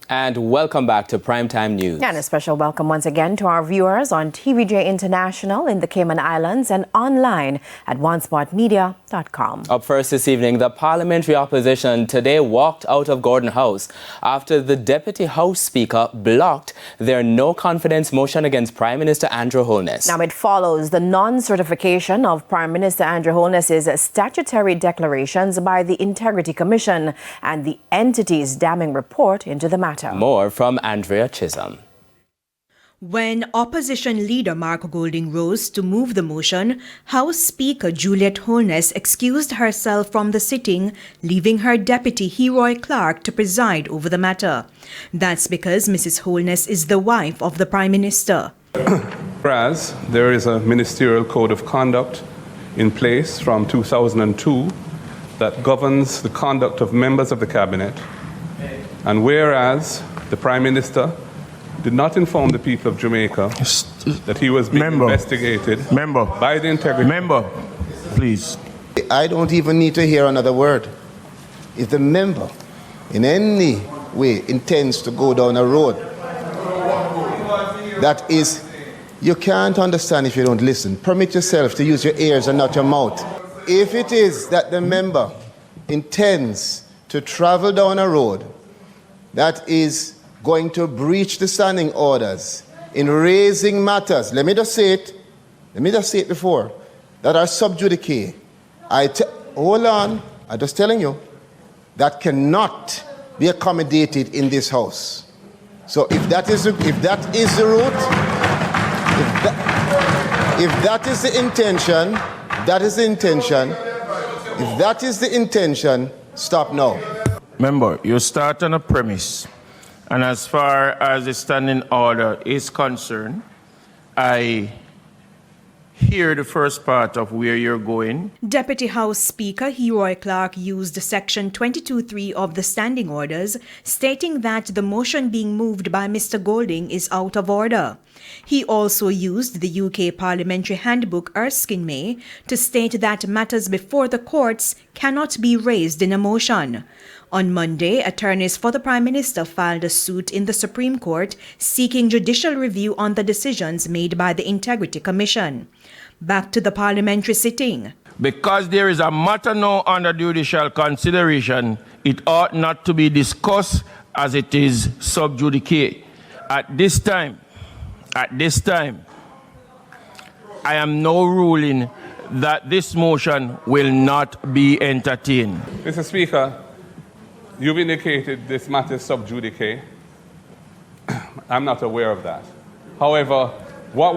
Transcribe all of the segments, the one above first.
And welcome back to Primetime News. And a special welcome once again to our viewers on TVJ International in the Cayman Islands and online at onespotmedia.com. Up first this evening, the parliamentary opposition today walked out of Gordon House after the Deputy House Speaker blocked their no-confidence motion against Prime Minister Andrew Holness. Now it follows the non-certification of Prime Minister Andrew Holness's statutory declarations by the Integrity Commission and the entity's damning report into the matter. More from Andrea Chisholm. When opposition leader Mark Golding rose to move the motion, House Speaker Juliet Holness excused herself from the sitting, leaving her deputy Heroy Clark to preside over the matter. That's because Mrs. Holness is the wife of the Prime Minister. Whereas there is a ministerial code of conduct in place from 2002 that governs the conduct of members of the cabinet, and whereas the Prime Minister did not inform the people of Jamaica that he was being investigated by the Integrity. Member, please. I don't even need to hear another word. If the member in any way intends to go down a road that is, you can't understand if you don't listen. Permit yourself to use your ears and not your mouth. If it is that the member intends to travel down a road that is going to breach the standing orders in raising matters, let me just say it before, that are sub judice. Hold on, I'm just telling you, that cannot be accommodated in this house. So if that is the route, if that is the intention, stop now. Member, you start on a premise, and as far as the standing order is concerned, I hear the first part of where you're going. Deputy House Speaker Heroy Clark used Section 22(3) of the Standing Orders, stating that the motion being moved by Mr. Golding is out of order. He also used the UK Parliamentary Handbook Erskine May to state that matters before the courts cannot be raised in a motion. On Monday, attorneys for the Prime Minister filed a suit in the Supreme Court seeking judicial review on the decisions made by the Integrity Commission. Back to the parliamentary sitting. Because there is a matter now under judicial consideration, it ought not to be discussed as it is sub judice. At this time, I am now ruling that this motion will not be entertained. Mr. Speaker, you've indicated this matter is sub judice. I'm not aware of that. However, what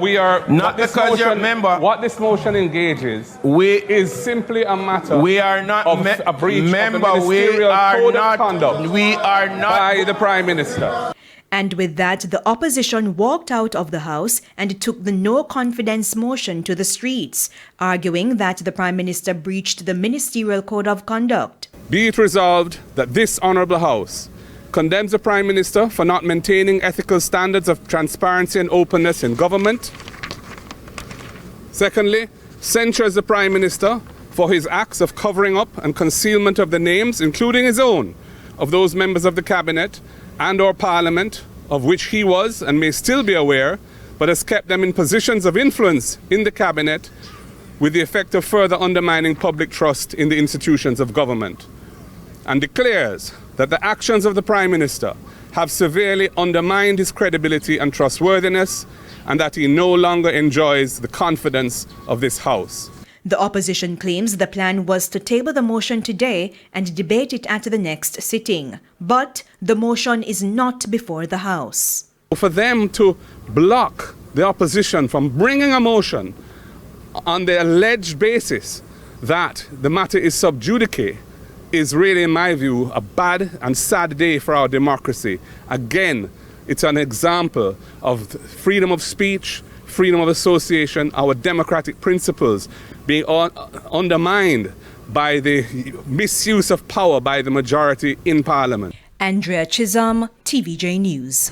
this motion engages is simply a matter of a breach of the ministerial code of conduct by the Prime Minister. And with that, the opposition walked out of the House and took the no-confidence motion to the streets, arguing that the Prime Minister breached the Ministerial Code of Conduct. Be it resolved that this Honourable House condemns the Prime Minister for not maintaining ethical standards of transparency and openness in government. Secondly, censures the Prime Minister for his acts of covering up and concealment of the names, including his own, of those members of the Cabinet and/or Parliament of which he was and may still be aware, but has kept them in positions of influence in the Cabinet with the effect of further undermining public trust in the institutions of government, and declares that the actions of the Prime Minister have severely undermined his credibility and trustworthiness, and that he no longer enjoys the confidence of this House. The opposition claims the plan was to table the motion today and debate it at the next sitting. But the motion is not before the House. For them to block the opposition from bringing a motion on the alleged basis that the matter is sub judice is really, in my view, a bad and sad day for our democracy. Again, it's an example of freedom of speech, freedom of association, our democratic principles being undermined by the misuse of power by the majority in Parliament. Andrea Chisholm, TVJ News.